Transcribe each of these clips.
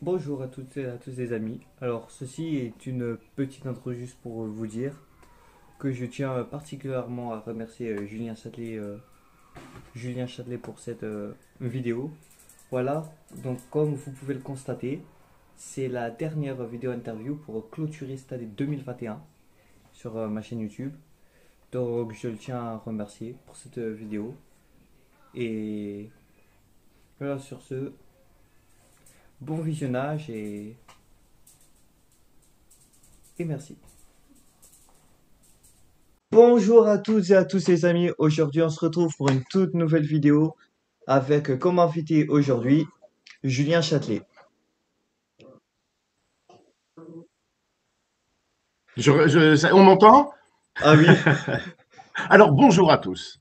Bonjour à toutes et à tous les amis. Alors, ceci est une petite intro juste pour vous dire que je tiens particulièrement à remercier Julien Châtelet pour cette vidéo. Voilà, donc comme vous pouvez le constater, c'est la dernière vidéo interview pour clôturer cette année 2021 sur ma chaîne YouTube. Donc, je le tiens à remercier pour cette vidéo. Et voilà, sur ce, bon visionnage et merci. Bonjour à toutes et à tous les amis, aujourd'hui on se retrouve pour une toute nouvelle vidéo avec comme invité aujourd'hui Julien Châtelet. On m'entend? Ah oui, Alors, bonjour à tous.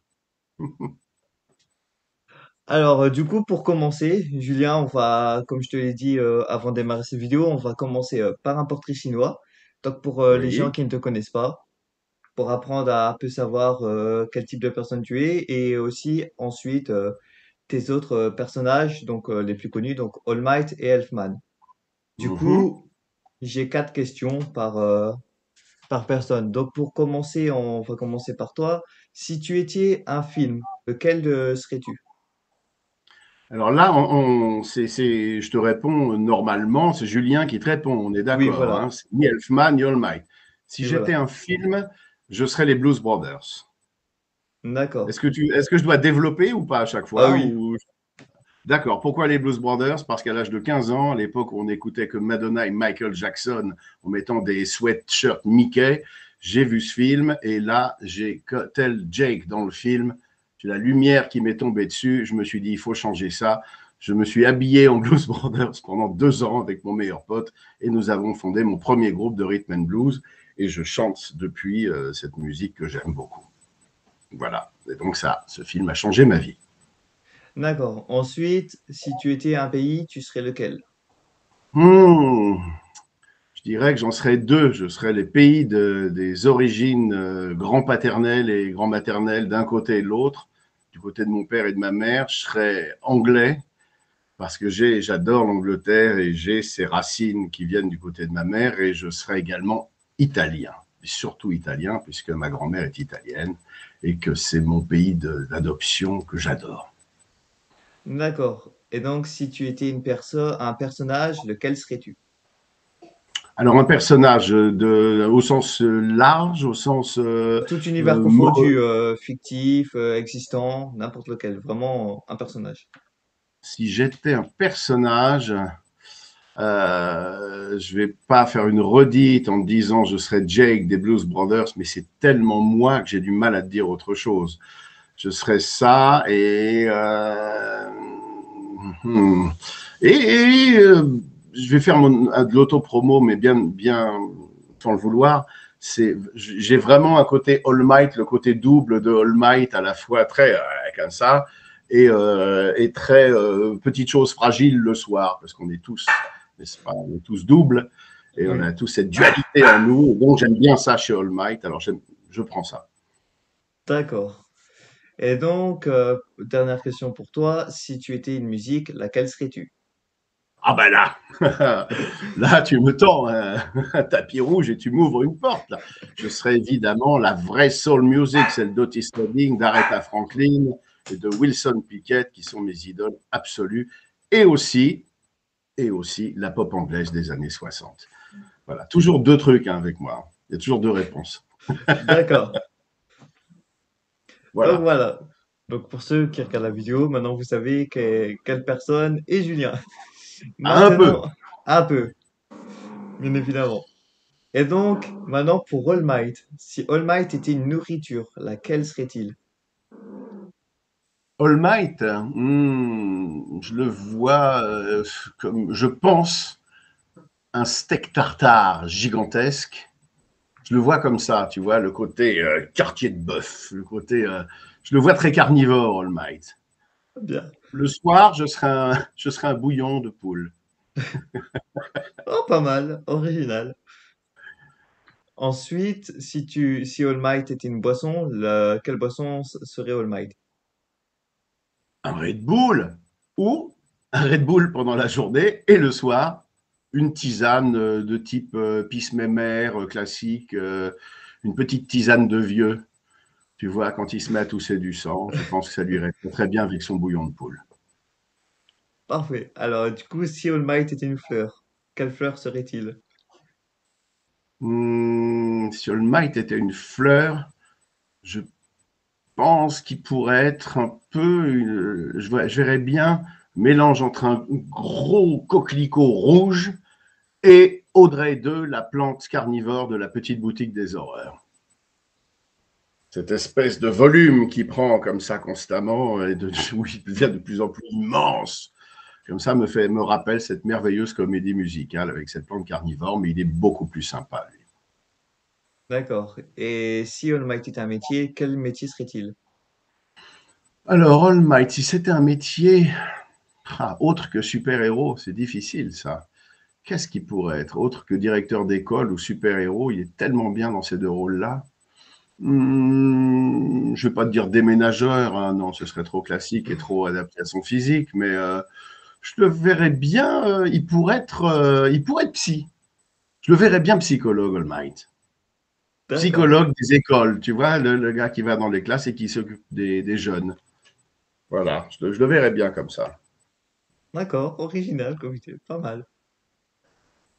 alors du coup pour commencer, Julien, on va, comme je te l'ai dit avant de démarrer cette vidéo, on va commencer par un portrait chinois. Donc pour les gens Oui. qui ne te connaissent pas, pour apprendre à un peu savoir quel type de personne tu es et aussi ensuite tes autres personnages, donc les plus connus, donc All Might et Elfman. Du Mhm. coup, j'ai quatre questions par personne. Donc pour commencer, on va commencer par toi. Si tu étais un film, lequel serais-tu? Alors là, je te réponds normalement, c'est Julien qui te répond, on est Oui, d'accord, voilà. hein, c'est ni Elfman ni All Might. Si Oui, j'étais voilà. un film, je serais les Blues Brothers. D'accord. Est-ce que je dois développer ou pas à chaque Ah fois oui. ou... D'accord. Pourquoi les Blues Brothers? Parce qu'à l'âge de 15 ans, à l'époque où on n'écoutait que Madonna et Michael Jackson en mettant des sweatshirts Mickey, j'ai vu ce film et là, tel Jake dans le film, j'ai la lumière qui m'est tombée dessus. Je me suis dit, il faut changer ça. Je me suis habillé en Blues Brothers pendant 2 ans avec mon meilleur pote et nous avons fondé mon premier groupe de rhythm and blues et je chante depuis cette musique que j'aime beaucoup. Voilà. Et donc ça, ce film a changé ma vie. D'accord. Ensuite, si tu étais un pays, tu serais lequel? Hmm. Je dirais que j'en serais deux. Je serais les pays des origines grand-paternelles et grand-maternelles d'un côté et de l'autre. Du côté de mon père et de ma mère, je serais anglais parce que j'adore l'Angleterre et j'ai ces racines qui viennent du côté de ma mère. Et je serais également italien, et surtout italien puisque ma grand-mère est italienne et que c'est mon pays d'adoption que j'adore. D'accord. Et donc, si tu étais un personnage, lequel serais-tu? Alors un personnage au sens large, au sens Tout univers euh, confondu, fictif, existant, n'importe lequel. Vraiment un personnage. si j'étais un personnage, je vais pas faire une redite en disant je serais Jake des Blues Brothers, mais c'est tellement moi que j'ai du mal à te dire autre chose. Je serais ça hmm. Je vais faire de l'auto-promo, mais bien sans le vouloir. J'ai vraiment un côté All Might, le côté double de All Might, à la fois très comme ça et très petite chose fragile le soir, parce qu'on est tous, n'est-ce pas, on est tous doubles et on Oui. a tous cette dualité en nous. Donc j'aime bien ça chez All Might, alors je prends ça. D'accord. Et donc, dernière question pour toi. Si tu étais une musique, laquelle serais-tu? Ah ben là, là tu me tends un tapis rouge et tu m'ouvres une porte. Là. Je serais évidemment la vraie soul music, celle d'Otis Redding, d'Aretha Franklin et de Wilson Pickett, qui sont mes idoles absolues, et aussi, et aussi la pop anglaise des années 60. Voilà, toujours deux trucs hein, avec moi. Il y a toujours deux réponses. D'accord. Donc Voilà. voilà. Donc pour ceux qui regardent la vidéo, maintenant vous savez quelle personne est Julien. Un peu. Maintenant, un peu, bien évidemment. Et donc, maintenant pour All Might. Si All Might était une nourriture, laquelle serait-il? All Might, je le vois comme, je pense, un steak tartare gigantesque. Je le vois comme ça, tu vois, le côté quartier de bœuf, je le vois très carnivore, All Might. Bien. Le soir, je serai un bouillon de poule. Oh, pas mal, original. Ensuite, si All Might était une boisson, quelle boisson serait All Might? Un Red Bull ou un Red Bull pendant la journée et le soir, une tisane de type pisse-mémère classique, une petite tisane de vieux. Tu vois, quand il se met à tousser du sang, je pense que ça lui irait très bien avec son bouillon de poule. Parfait. Alors, du coup, si All Might était une fleur, quelle fleur serait-il? Si All Might était une fleur, je pense qu'il pourrait être un peu, je verrais bien mélange entre un gros coquelicot rouge et Audrey 2, la plante carnivore de la petite boutique des horreurs. Cette espèce de volume qui prend comme ça constamment et où il devient de plus en plus immense. Comme ça me rappelle cette merveilleuse comédie musicale avec cette plante carnivore, mais il est beaucoup plus sympa, lui. D'accord. Et si All Might était un métier, quel métier serait-il? Alors, All Might, si c'était un métier autre que super-héros, c'est difficile ça. Qu'est-ce qu'il pourrait être autre que directeur d'école ou super-héros? Il est tellement bien dans ces deux rôles-là. Je ne vais pas te dire déménageur, hein, non, ce serait trop classique et trop adapté à son physique, mais je le verrais bien, il pourrait être psy. Je le verrais bien psychologue, All Might. D'accord. Psychologue des écoles, tu vois, le gars qui va dans les classes et qui s'occupe des jeunes. Voilà, je le verrais bien comme ça. D'accord. Original comme idée. Pas mal.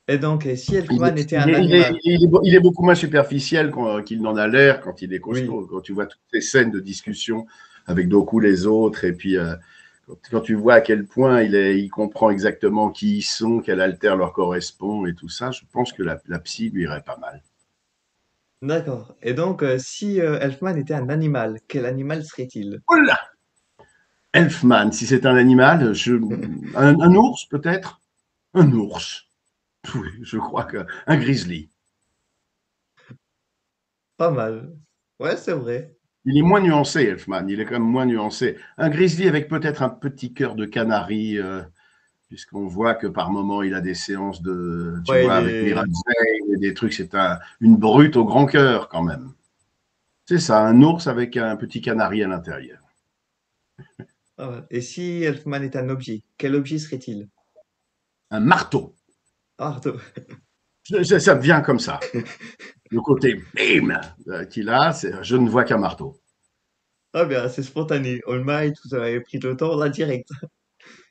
Et donc, si Il Elfman est, était il un est- il est- animal? il est beaucoup moins superficiel qu'il n'en a l'air quand il est Oui. costaud. Quand tu vois toutes ces scènes de discussion avec Doku les autres, et puis quand tu vois à quel point il comprend exactement qui ils sont, quel alter leur correspond et tout ça, je pense que la psy lui irait pas mal. D'accord. Et donc, si Elfman était un animal, quel animal serait-il? Oula, Elfman, si c'est un animal, un ours peut-être. Un ours. Oui, je crois qu'un grizzly. Pas mal. Ouais, c'est vrai. Il est moins nuancé, Elfman. Il est quand même moins nuancé. Un grizzly avec peut-être un petit cœur de canari, puisqu'on voit que par moment, il a des séances tu Ouais, vois, avec Mira Zayn et des trucs. C'est une brute au grand cœur, quand même. C'est ça, un ours avec un petit canari à l'intérieur. pas mal. Et si Elfman était un objet, quel objet serait-il? Un marteau. Ah, Arthur. Ça me vient comme ça. Le côté bim qu'il a, je ne vois qu'un marteau. Ah bien, c'est spontané. All Might, vous avez pris le temps, là, direct.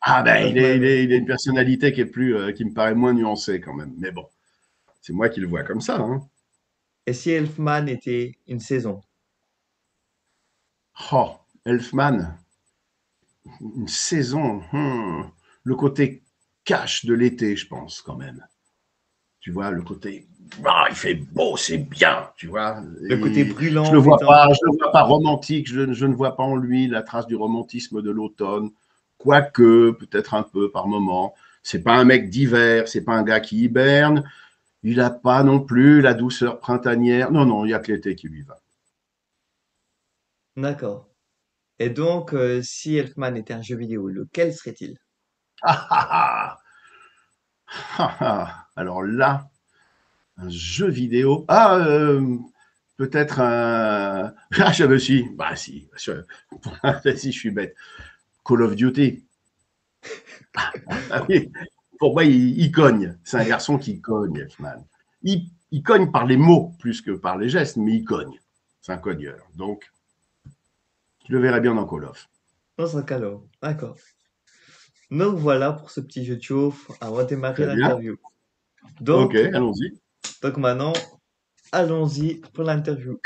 Ah ben, Elfman. il a une personnalité qui me paraît moins nuancée quand même. Mais bon, c'est moi qui le vois comme ça. Hein. Et si Elfman était une saison? Oh, Elfman, une saison. Le côté cash de l'été, je pense, quand même. Tu vois, le côté, il fait beau, c'est bien, tu vois. Le côté Et brûlant, pétant. je le vois pas romantique, je ne vois pas en lui la trace du romantisme de l'automne, quoique, peut-être un peu par moment. C'est pas un mec d'hiver, c'est pas un gars qui hiberne. Il n'a pas non plus la douceur printanière. Non, non, il n'y a que l'été qui lui va. D'accord. Et donc, si Elfman était un jeu vidéo, lequel serait-il? Ah, ah, ah. Ah, ah. Alors là, un jeu vidéo. Peut-être un. Ah, je me suis. Bah, si. Si, je suis bête. Call of Duty. Ah, oui. Pour moi, il cogne. C'est un garçon qui cogne, Elfman. Il cogne par les mots plus que par les gestes, mais il cogne. C'est un cogneur. Donc, je le verrai bien dans Call of. Dans un calor. D'accord. Donc voilà pour ce petit jeu de chauffe. On va démarrer Très bien. l'interview. Ok, Donc, allons-y. donc maintenant, allons-y pour l'interview.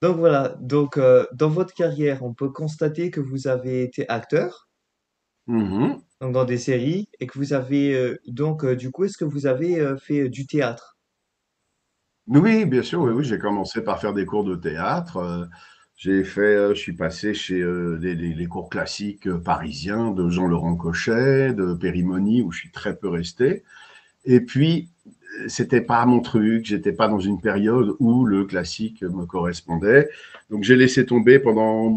Donc voilà. Donc, dans votre carrière, on peut constater que vous avez été acteur, Mhm. donc dans des séries, et que vous avez du coup, est-ce que vous avez fait du théâtre? Oui, bien sûr, oui, Mhm. oui, j'ai commencé par faire des cours de théâtre. Je suis passé chez les cours classiques parisiens de Jean-Laurent Cochet, de Périmonie, où je suis très peu resté. Et puis, c'était pas mon truc, j'étais pas dans une période où le classique me correspondait. Donc, j'ai laissé tomber pendant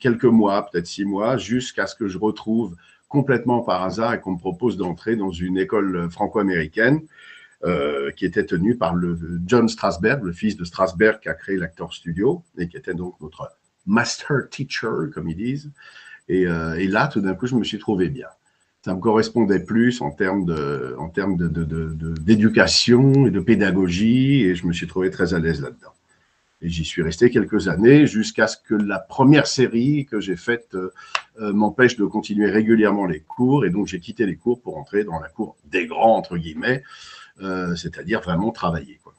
quelques mois, peut-être 6 mois, jusqu'à ce que je retrouve complètement par hasard et qu'on me propose d'entrer dans une école franco-américaine qui était tenu par le John Strasberg, le fils de Strasberg qui a créé l'Actor Studio et qui était donc notre master teacher, comme ils disent. Et là, tout d'un coup, je me suis trouvé bien. Ça me correspondait plus en termes d'éducation et de pédagogie, et je me suis trouvé très à l'aise là-dedans. Et j'y suis resté quelques années jusqu'à ce que la première série que j'ai faite m'empêche de continuer régulièrement les cours. Et donc, j'ai quitté les cours pour entrer dans la cour des grands, entre guillemets, c'est-à-dire vraiment travailler, quoi.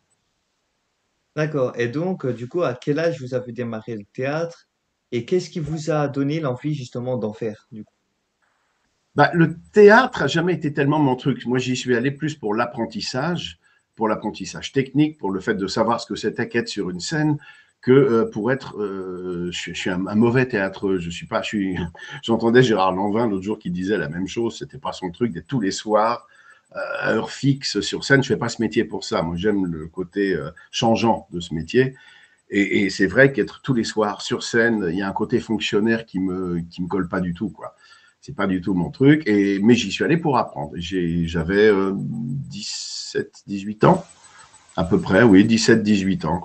D'accord. Et donc, du coup, à quel âge vous avez démarré le théâtre et qu'est-ce qui vous a donné l'envie justement d'en faire, du coup? Bah, le théâtre a jamais été tellement mon truc. Moi, j'y suis allé plus pour l'apprentissage technique, pour le fait de savoir ce que c'était qu'être sur une scène, que pour être. Je suis un mauvais théâtreux. Je suis pas. J'entendais Gérard Lanvin l'autre jour qui disait la même chose. C'était pas son truc d'être tous les soirs à heure fixe sur scène. Je fais pas ce métier pour ça. Moi, j'aime le côté changeant de ce métier. Et c'est vrai qu'être tous les soirs sur scène, il y a un côté fonctionnaire qui me colle pas du tout, quoi. C'est pas du tout mon truc. Mais j'y suis allé pour apprendre. J'avais 17, 18 ans, à peu près, oui, 17, 18 ans,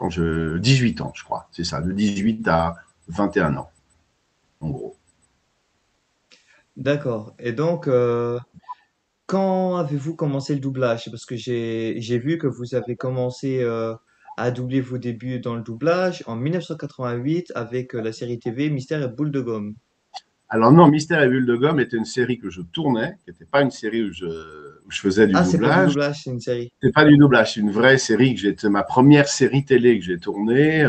18 ans, je crois, c'est ça, de 18 à 21 ans, en gros. D'accord. Et donc, quand avez-vous commencé le doublage? Parce que j'ai vu que vous avez commencé à doubler vos débuts dans le doublage en 1988 avec la série TV Mystère et Boule de Gomme. Alors non, Mystère et Bulle de Gomme était une série que je tournais, qui n'était pas une série où je faisais du Ah, c'est pas du doublage. doublage, c'est une série. C'est pas du doublage, c'est une vraie série c'est ma première série télé que j'ai tournée.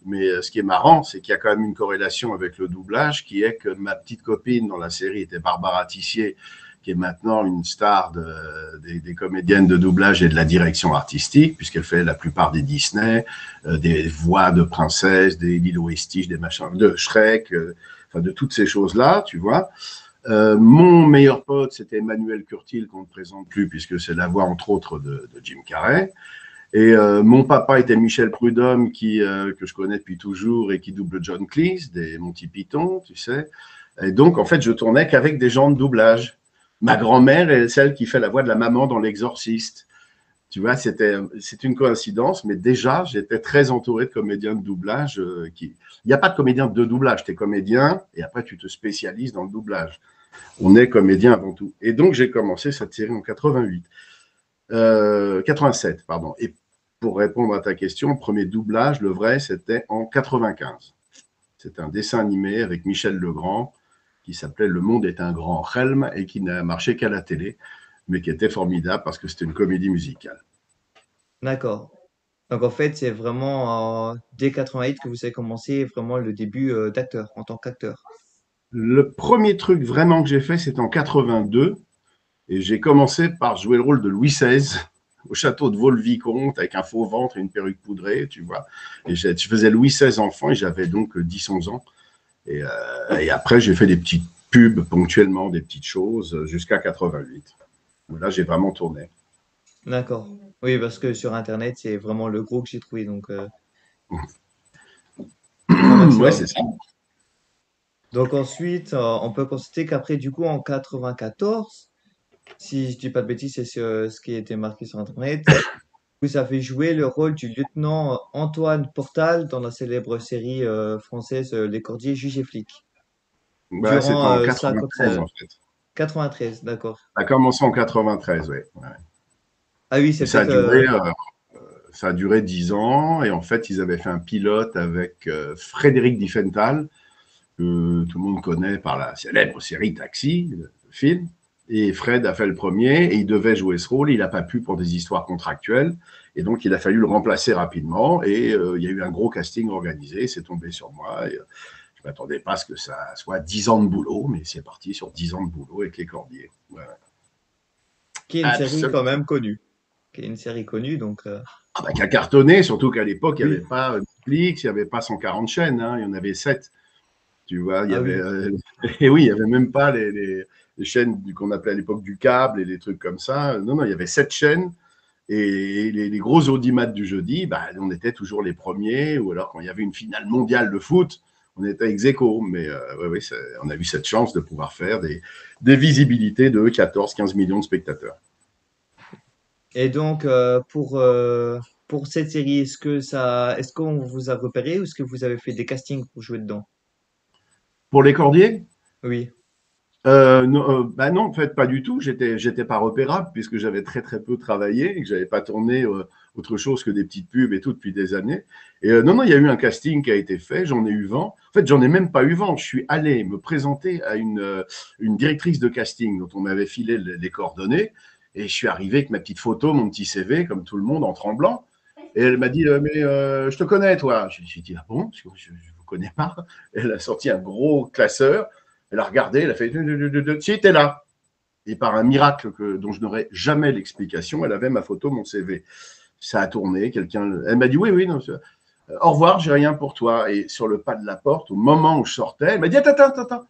Mais ce qui est marrant, c'est qu'il y a quand même une corrélation avec le doublage, qui est que ma petite copine dans la série était Barbara Tissier, qui est maintenant une star des comédiennes de doublage et de la direction artistique, puisqu'elle fait la plupart des Disney, des voix de princesses, des Lilo et Stitch, des machins, de Shrek, enfin de toutes ces choses-là, tu vois. Mon meilleur pote, c'était Emmanuel Curtil, qu'on ne présente plus, puisque c'est la voix, entre autres, de Jim Carrey. Et mon papa était Michel Prudhomme, que je connais depuis toujours et qui double John Cleese, des Monty Python, tu sais. Et donc, en fait, je tournais qu'avec des gens de doublage. Ma grand-mère est celle qui fait la voix de la maman dans L'Exorciste. Tu vois, c'est une coïncidence, mais déjà, j'étais très entouré de comédiens de doublage. Il n'y a pas de comédien de doublage, tu es comédien et après tu te spécialises dans le doublage. On est comédien avant tout. Et donc, j'ai commencé cette série en 88. 87, pardon. Et pour répondre à ta question, le premier doublage, le vrai, c'était en 95. C'était un dessin animé avec Michel Legrand qui s'appelait Le monde est un grand realm et qui n'a marché qu'à la télé, mais qui était formidable parce que c'était une comédie musicale. D'accord. Donc en fait, c'est vraiment dès 88 que vous avez commencé vraiment le début d'acteur, en tant qu'acteur. Le premier truc vraiment que j'ai fait, c'était en 82. Et j'ai commencé par jouer le rôle de Louis XVI au château de Vaux-le-Vicomte avec un faux ventre et une perruque poudrée, tu vois. Et je faisais Louis XVI enfant et j'avais donc 10-11 ans. Et après, j'ai fait des petites pubs ponctuellement, des petites choses jusqu'à 88. Là, j'ai vraiment tourné. D'accord. Oui, parce que sur Internet, c'est vraiment le gros que j'ai trouvé, donc grand Ouais, maximum. c'est ça. Donc ensuite, on peut constater qu'après, du coup, en 94, si je dis pas de bêtises, c'est ce qui a été marqué sur Internet, vous avez joué le rôle du lieutenant Antoine Portal dans la célèbre série française Les Cordiers juges et flics. Bah, c'était Durant en ça, comme 93, ça, en fait. 93, d'accord. Ça a commencé en 93, oui. Ouais. Ah oui, Et c'est peut-être. ça a duré 10 ans. Et en fait, ils avaient fait un pilote avec Frédéric Diffenthal, que tout le monde connaît par la célèbre série Taxi, le film. Et Fred a fait le premier et il devait jouer ce rôle. Il n'a pas pu pour des histoires contractuelles. Et donc, il a fallu le remplacer rapidement. Et il y a eu un gros casting organisé. C'est tombé sur moi. Et, je ne m'attendais pas à ce que ça soit 10 ans de boulot, mais c'est parti sur 10 ans de boulot avec les Cordiers. Ouais. Qui est une série quand Absolument. même connue. Qui est une série connue, donc Ah bah, qui a cartonné, surtout qu'à l'époque, il n'y avait oui. pas Netflix, il n'y avait pas 140 chaînes, hein, il y en avait 7. Tu vois, il y Ah avait, oui. et oui, il n'y avait même pas les chaînes qu'on appelait à l'époque du câble et les trucs comme ça. Non, non, il y avait 7 chaînes. Et les gros audimats du jeudi, bah, on était toujours les premiers. Ou alors, quand il y avait une finale mondiale de foot, on était ex aequo. Mais ouais, ouais, on a eu cette chance de pouvoir faire des visibilités de 14-15 millions de spectateurs. Et donc pour cette série, est-ce qu'on vous a repéré ou est-ce que vous avez fait des castings pour jouer dedans? Pour les cordiers, Oui. Bah non, en fait, pas du tout. J'étais pas repérable puisque j'avais très très peu travaillé et que j'avais pas tourné autre chose que des petites pubs et tout depuis des années. Et non, non, il y a eu un casting qui a été fait. J'en ai eu vent. En fait, j'en ai même pas eu vent. Je suis allé me présenter à une directrice de casting dont on m'avait filé les coordonnées et je suis arrivé avec ma petite photo, mon petit CV, comme tout le monde, en tremblant. Et elle m'a dit, je te connais, toi. Je lui ai dit, ah bon, je ne vous connais pas. Elle a sorti un gros classeur. Elle a regardé, elle a fait si, t'es là. Et par un miracle dont je n'aurai jamais l'explication, elle avait ma photo, mon CV. Ça a tourné, elle m'a dit oui, oui, non, au revoir, j'ai rien pour toi. Et sur le pas de la porte, au moment où je sortais, elle m'a dit attends,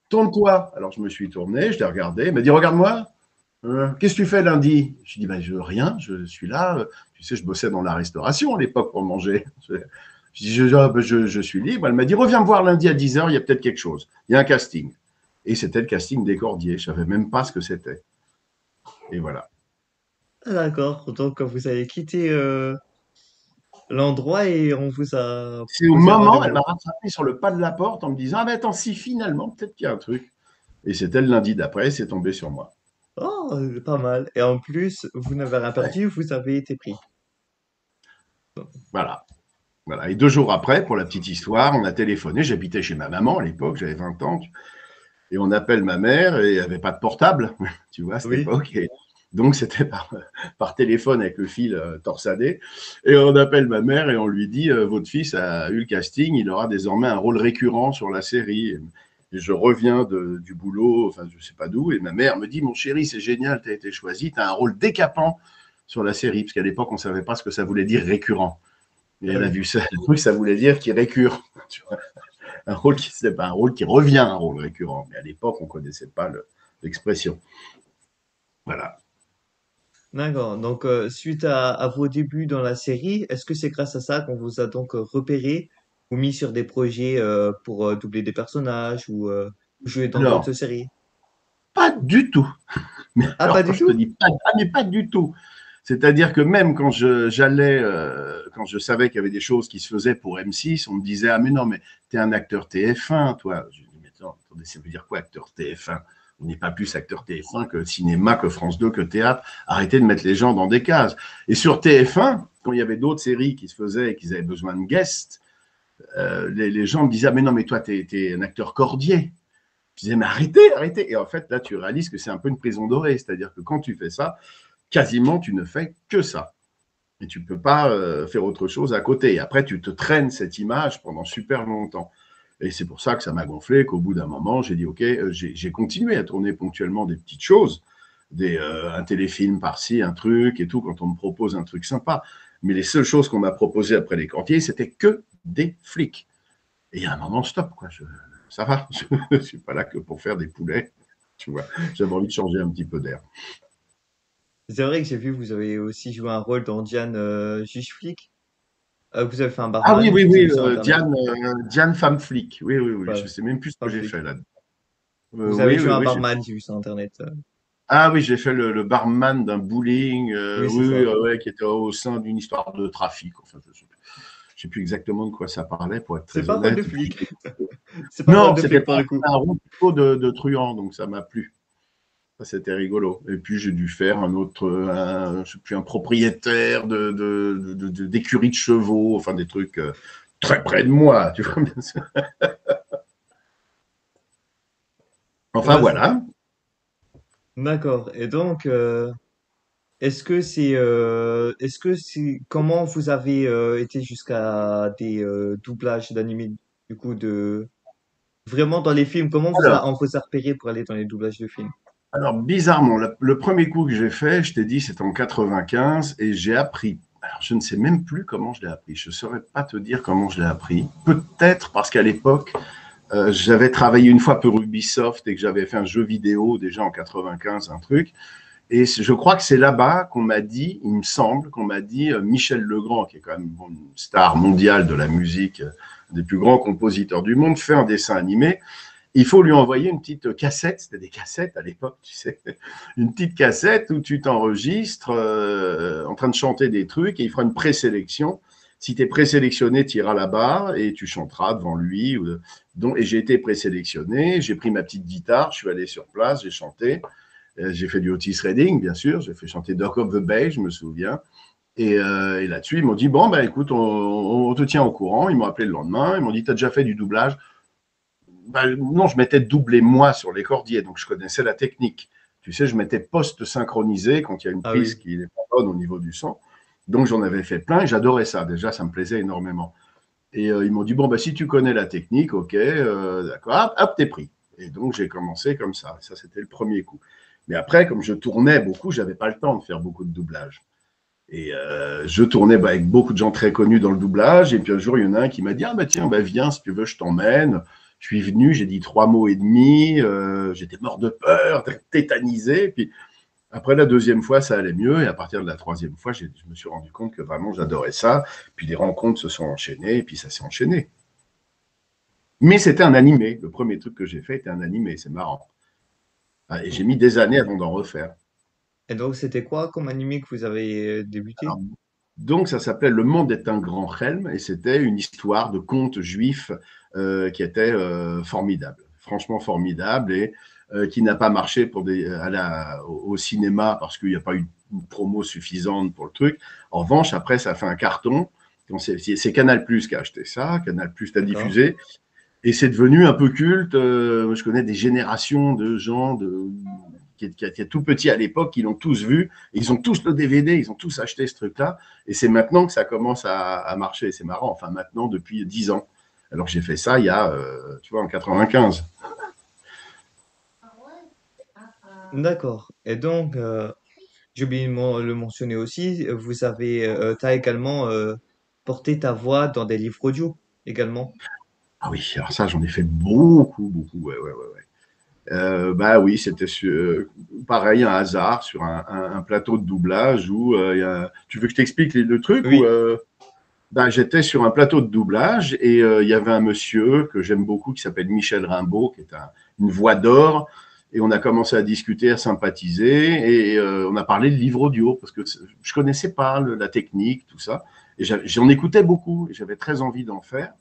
tourne-toi. Alors je me suis tourné, je l'ai regardé, elle m'a dit regarde-moi, qu'est-ce que tu fais lundi? Je lui ai dit rien, je suis là. Tu sais, je bossais dans la restauration à l'époque pour manger. Je dis, je suis libre. Elle m'a dit, reviens me voir lundi à 10 h, il y a peut-être quelque chose. Il y a un casting. Et c'était le casting des Cordiers. Je ne savais même pas ce que c'était. Et voilà. Ah, d'accord. Donc, vous avez quitté l'endroit et on vous a C'est au proposé un moment, elle rendez-vous. m'a rattrapé sur le pas de la porte en me disant, ah mais attends, si finalement, peut-être qu'il y a un truc. Et c'était le lundi d'après, c'est tombé sur moi. Oh, pas mal. Et en plus, vous n'avez rien Ouais. perdu, vous avez été pris. Voilà. Voilà. Et 2 jours après, pour la petite histoire, on a téléphoné. J'habitais chez ma maman à l'époque, j'avais 20 ans. Et on appelle ma mère et il n'y avait pas de portable, tu vois, à cette Oui. époque. Et donc, c'était par téléphone avec le fil torsadé. Et on appelle ma mère et on lui dit votre fils a eu le casting, il aura désormais un rôle récurrent sur la série. Et je reviens du boulot, enfin, je ne sais pas d'où, et ma mère me dit mon chéri, c'est génial, tu as été choisi, tu as un rôle décapant sur la série, parce qu'à l'époque, on ne savait pas ce que ça voulait dire récurrent. Et Ah elle a oui. vu ça, le truc, ça voulait dire qu'il récure. Tu vois, un rôle qui c'est pas un rôle qui revient, un rôle récurrent. Mais à l'époque, on ne connaissait pas l'expression. Voilà. D'accord. Donc, suite à vos débuts dans la série, est-ce que c'est grâce à ça qu'on vous a donc repéré ou mis sur des projets pour doubler des personnages ou jouer dans d'autres Alors, séries? pas du tout. Mais Ah, pas alors, quand du je te tout? dis pas, mais pas du tout. C'est-à-dire que même quand j'allais, quand je savais qu'il y avait des choses qui se faisaient pour M6, on me disait ah mais non mais t'es un acteur TF1 toi. Je dis mais attends, attendez, ça veut dire quoi acteur TF1? On n'est pas plus acteur TF1 que cinéma, que France 2, que théâtre. Arrêtez de mettre les gens dans des cases. Et sur TF1, quand il y avait d'autres séries qui se faisaient et qu'ils avaient besoin de guests, les gens me disaient ah mais non mais toi t'es un acteur cordier. Je disais mais arrêtez, arrêtez. Et en fait là tu réalises que c'est un peu une prison dorée, c'est-à-dire que quand tu fais ça, quasiment tu ne fais que ça. Et tu ne peux pas faire autre chose à côté. Et après, tu te traînes cette image pendant super longtemps. Et c'est pour ça que ça m'a gonflé, qu'au bout d'un moment, j'ai dit, OK, j'ai continué à tourner ponctuellement des petites choses, un téléfilm par-ci, un truc et tout, quand on me propose un truc sympa. Mais les seules choses qu'on m'a proposées après les Cordiers, c'était que des flics. Et il y a un moment, stop, quoi. Ça va, je ne suis pas là que pour faire des poulets. Tu vois, j'avais envie de changer un petit peu d'air. C'est vrai que j'ai vu, vous avez aussi joué un rôle dans Diane Juge Flic. Vous avez fait un Ah oui, barman, oui, j'ai oui, vu sur Internet. Diane femme flic. Oui, oui, oui. Je Ouais, ne sais même plus ce que femme j'ai flic. fait là. Vous avez Oui, joué oui, un oui. barman, j'ai vu sur Internet. Ah oui, j'ai fait le barman d'un bowling, Oui, c'est oui, oui, ça. ouais, qui était au sein d'une histoire de trafic. Enfin, je ne sais plus exactement de quoi ça parlait, pour être C'est très pas rôle de honnête. Et puis, flic. C'est pas rôle non, de c'était flic pas pour le coup. un rôle plutôt de truand, donc ça m'a plu. Ça, c'était rigolo. Et puis, j'ai dû faire je sais plus, un propriétaire d'écurie de chevaux, enfin des trucs très près de moi, tu vois. Bien sûr. Enfin, Ouais, voilà. d'accord. Et donc, comment vous avez été jusqu'à des doublages d'animés, du coup, vraiment dans les films, Alors, on vous a repéré pour aller dans les doublages de films? Alors, bizarrement, le premier coup que j'ai fait, je t'ai dit, c'était en 95 et j'ai appris. Alors, je ne sais même plus comment je l'ai appris. Je ne saurais pas te dire comment je l'ai appris. Peut-être parce qu'à l'époque, j'avais travaillé une fois pour Ubisoft et que j'avais fait un jeu vidéo déjà en 95, un truc. Et je crois que c'est là-bas qu'on m'a dit, il me semble, qu'on m'a dit Michel Legrand, qui est quand même une star mondiale de la musique, des plus grands compositeurs du monde, fait un dessin animé. Il faut lui envoyer une petite cassette, c'était des cassettes à l'époque, tu sais, une petite cassette où tu t'enregistres en train de chanter des trucs et il fera une présélection Si tu es présélectionné, tu iras là-bas et tu chanteras devant lui. Et j'ai été présélectionné, j'ai pris ma petite guitare, je suis allé sur place, j'ai chanté. J'ai fait du Otis Redding, bien sûr, j'ai fait chanter Dock of the Bay, je me souviens. Et là-dessus, ils m'ont dit, bon, ben écoute, on te tient au courant. Ils m'ont appelé le lendemain, ils m'ont dit, tu as déjà fait du doublage? Ben, non, je m'étais doublé moi sur les cordiers, donc je connaissais la technique. Tu sais, je m'étais post-synchronisé quand il y a une Ah prise oui. qui n'est pas bonne au niveau du son. Donc j'en avais fait plein et j'adorais ça. Déjà, ça me plaisait énormément. Et ils m'ont dit, bon, ben, si tu connais la technique, ok, d'accord, hop, t'es pris. Et donc j'ai commencé comme ça. Ça, c'était le premier coup. Mais après, comme je tournais beaucoup, j'avais pas le temps de faire beaucoup de doublage. Et je tournais avec beaucoup de gens très connus dans le doublage. Et puis un jour, il y en a un qui m'a dit, ah bah tiens, bah, viens, si tu veux, je t'emmène. Je suis venu, j'ai dit 3 mots et demi. J'étais mort de peur, tétanisé. Puis après la deuxième fois, ça allait mieux. Et à partir de la troisième fois, je me suis rendu compte que vraiment, j'adorais ça. Puis les rencontres se sont enchaînées. Et puis ça s'est enchaîné. Mais c'était un animé. Le premier truc que j'ai fait était un animé. C'est marrant. Ah, et j'ai mis des années avant d'en refaire. Et donc, c'était quoi comme animé que vous avez débuté? Alors, donc, ça s'appelait Le monde est un grand Helm et c'était une histoire de conte juif qui était formidable, franchement formidable et qui n'a pas marché au cinéma parce qu'il n'y a pas eu une promo suffisante pour le truc. En revanche, après, ça a fait un carton. C'est Canal+ qui a acheté ça, Canal+ l'a D'accord. diffusé et c'est devenu un peu culte. Je connais des générations de gens qui étaient tout petits à l'époque, qui l'ont tous vu. Ils ont tous le DVD, ils ont tous acheté ce truc-là. Et c'est maintenant que ça commence à marcher. C'est marrant. Enfin, maintenant, depuis 10 ans. Alors que j'ai fait ça il y a, tu vois, en 95. D'accord. Et donc, j'ai oublié de le mentionner aussi, t'as également porté ta voix dans des livres audio également. Ah oui, alors ça, j'en ai fait beaucoup, beaucoup. Ouais, ouais, ouais, ouais. Bah oui, c'était pareil, un hasard sur un plateau de doublage où tu veux que je t'explique le truc ou Oui, bah, j'étais sur un plateau de doublage et il y avait un monsieur que j'aime beaucoup qui s'appelle Michel Rimbaud, qui est une voix d'or. Et on a commencé à discuter, à sympathiser et on a parlé de livres audio parce que je connaissais pas la technique, tout ça. Et j'en écoutais beaucoup et j'avais très envie d'en faire.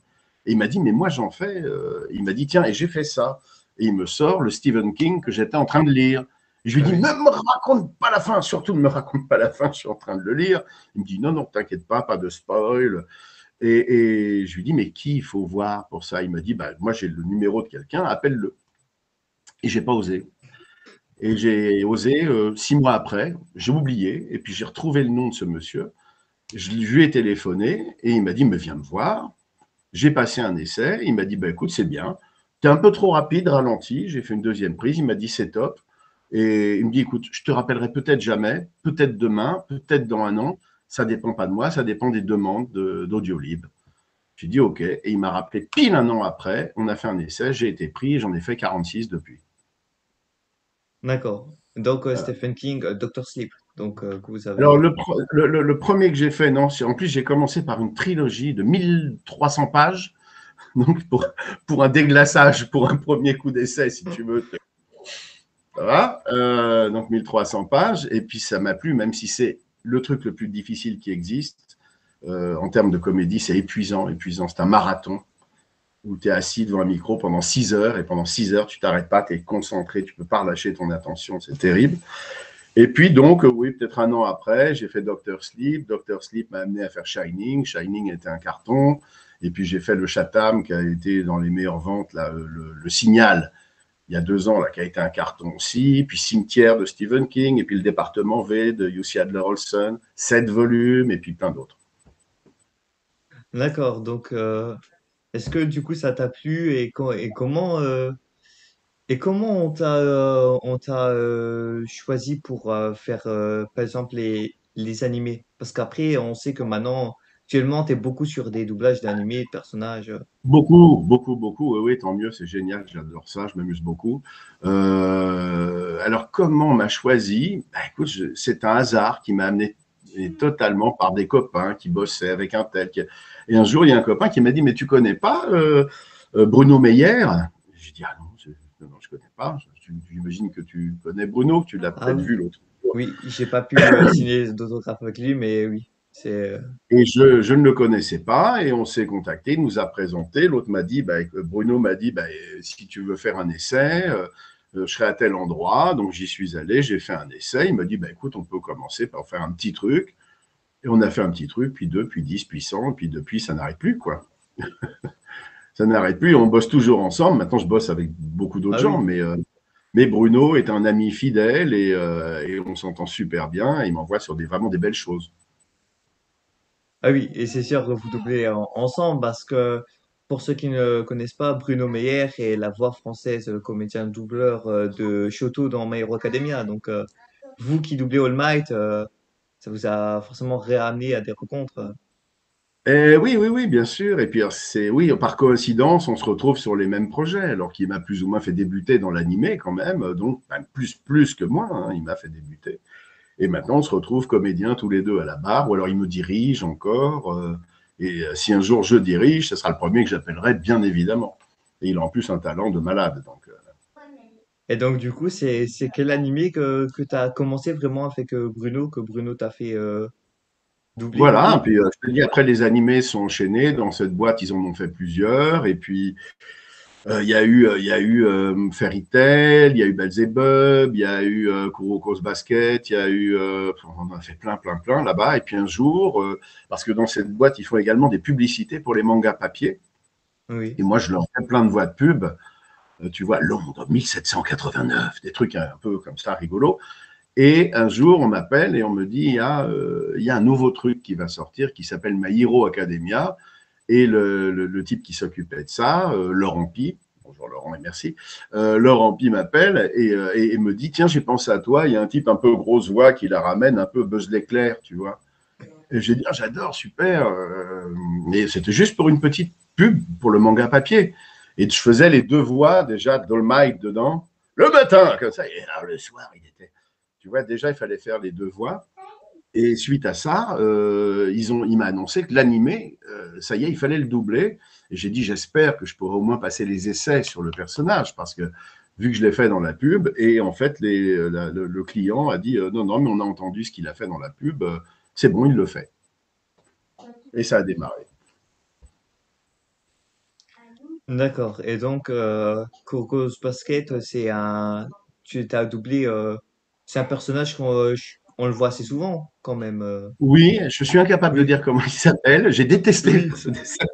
Et il m'a dit, mais moi j'en fais. Il m'a dit, tiens, et j'ai fait ça. Et il me sort le Stephen King que j'étais en train de lire. Et je lui ah dis, ne oui. me raconte pas la fin, surtout ne me raconte pas la fin, je suis en train de le lire. Il me dit, non, non, t'inquiète pas de spoil. Et je lui dis, mais qui il faut voir pour ça? Il m'a dit, bah, moi j'ai le numéro de quelqu'un, appelle-le. Et j'ai pas osé. Et j'ai osé 6 mois après, j'ai oublié, et puis j'ai retrouvé le nom de ce monsieur. Je lui ai téléphoné et il m'a dit, mais viens me voir. J'ai passé un essai. Il m'a dit, bah, écoute, c'est bien. Tu es un peu trop rapide, ralenti. J'ai fait une deuxième prise. Il m'a dit, c'est top. Et il me dit, écoute, je te rappellerai peut-être jamais, peut-être demain, peut-être dans un an. Ça dépend pas de moi, ça dépend des demandes d'Audiolib. J'ai dit, OK. Et il m'a rappelé pile un an après. On a fait un essai. J'ai été pris et j'en ai fait 46 depuis. D'accord. Donc, Voilà. Stephen King, Dr. Sleep, donc que vous Alors, avez. le premier que j'ai fait, non, en plus, j'ai commencé par une trilogie de 1300 pages. Donc, pour un déglaçage, pour un premier coup d'essai, si tu veux, ça va. Donc, 1300 pages. Et puis, ça m'a plu, même si c'est le truc le plus difficile qui existe. En termes de comédie, c'est épuisant, épuisant. C'est un marathon où tu es assis devant un micro pendant 6 heures et pendant 6 heures, tu t'arrêtes pas, tu es concentré, tu peux pas relâcher ton attention, c'est terrible. Et puis donc, oui, peut-être un an après, j'ai fait Doctor Sleep. Doctor Sleep m'a amené à faire Shining. Shining était un carton. Et puis j'ai fait le Chatham qui a été dans les meilleures ventes, là, le Signal, il y a 2 ans, là, qui a été un carton aussi. Puis Cimetière de Stephen King. Et puis le Département V de Jussi Adler-Olsen. 7 volumes et puis plein d'autres. D'accord. Donc, est-ce que du coup, ça t'a plu et comment on t'a choisi pour faire, par exemple, les animés? Parce qu'après, on sait que maintenant, actuellement, tu es beaucoup sur des doublages d'animés, de personnages. Beaucoup, beaucoup, beaucoup. Oui, oui, tant mieux, c'est génial, j'adore ça, je m'amuse beaucoup. Alors, comment on m'a choisi? Bah, écoute, c'est un hasard qui m'a amené totalement par des copains qui bossaient avec un tel. Et un jour, il y a un copain qui m'a dit, mais tu connais pas Bruno Meyer? J'ai dit, ah non, non, je connais pas. J'imagine que tu connais Bruno, que tu l'as Ah peut-être oui, vu l'autre. oui, j'ai pas pu signer d'autographe avec lui, mais oui. C'est Et je ne le connaissais pas et on s'est contacté, il nous a présenté. L'autre m'a dit, Bruno m'a dit, si tu veux faire un essai, je serai à tel endroit. Donc j'y suis allé, j'ai fait un essai. Il m'a dit, écoute, on peut commencer par faire un petit truc. Et on a fait un petit truc, puis deux, puis 10, puis 100, puis depuis, ça n'arrête plus, quoi. Ça n'arrête plus. On bosse toujours ensemble. Maintenant, je bosse avec beaucoup d'autres ah gens, oui. mais Bruno est un ami fidèle et on s'entend super bien. Il m'envoie sur vraiment des belles choses. Ah oui, et c'est sûr que vous doublez ensemble parce que pour ceux qui ne connaissent pas, Bruno Meyer est la voix française, le comédien doubleur de Shoto dans My Hero Academia. Donc, vous qui doublez All Might, ça vous a forcément réamené à des rencontres. Oui, oui, oui, bien sûr. Et puis, oui, par coïncidence, on se retrouve sur les mêmes projets, alors qu'il m'a plus ou moins fait débuter dans l'animé quand même, donc plus que moi, hein, il m'a fait débuter. Et maintenant, on se retrouve comédiens tous les deux à la barre, ou alors il me dirige encore. Si un jour je dirige, ce sera le premier que j'appellerai, bien évidemment. Et il a en plus un talent de malade. Donc, Et donc, du coup, c'est quel animé que tu as commencé vraiment avec Bruno, que Bruno t'a fait doubler du voilà. coup? Et puis, je te dis, après, les animés sont enchaînés. Dans cette boîte, ils en ont fait plusieurs. Et puis, Fairy Tail, il y a eu Belzebub, il y a eu Kuroko's Basket, il y a eu, on en a fait plein, plein, plein là-bas. Et puis un jour, parce que dans cette boîte, ils font également des publicités pour les mangas papier. Oui. Et moi, je leur fais plein de voix de pub. Tu vois, Londres 1789, des trucs un peu comme ça, rigolos. Et un jour, on m'appelle et on me dit, il y a un nouveau truc qui va sortir qui s'appelle My Hero Academia. Et le type qui s'occupait de ça, Laurent Pi, bonjour Laurent et merci, Laurent Pi m'appelle et me dit, tiens, j'ai pensé à toi, il y a un type un peu grosse voix qui la ramène, un peu Buzz l'éclair, tu vois. Et j'ai dit, ah, j'adore, super. Mais c'était juste pour une petite pub pour le manga papier. Et je faisais les deux voix déjà Dolmite dedans, le matin, comme ça, et alors, le soir, il était. Tu vois, déjà, il fallait faire les deux voix. Et suite à ça, il m'a annoncé que l'animé, ça y est, il fallait le doubler. Et j'ai dit, j'espère que je pourrai au moins passer les essais sur le personnage, parce que vu que je l'ai fait dans la pub, et en fait, le client a dit, non, non, mais on a entendu ce qu'il a fait dans la pub, c'est bon, il le fait. Et ça a démarré. D'accord. Et donc, Coco's Basket, tu t'as doublé, c'est un personnage on le voit assez souvent quand même. Oui, je suis incapable de Oui, dire comment il s'appelle. J'ai détesté oui. ce dessin.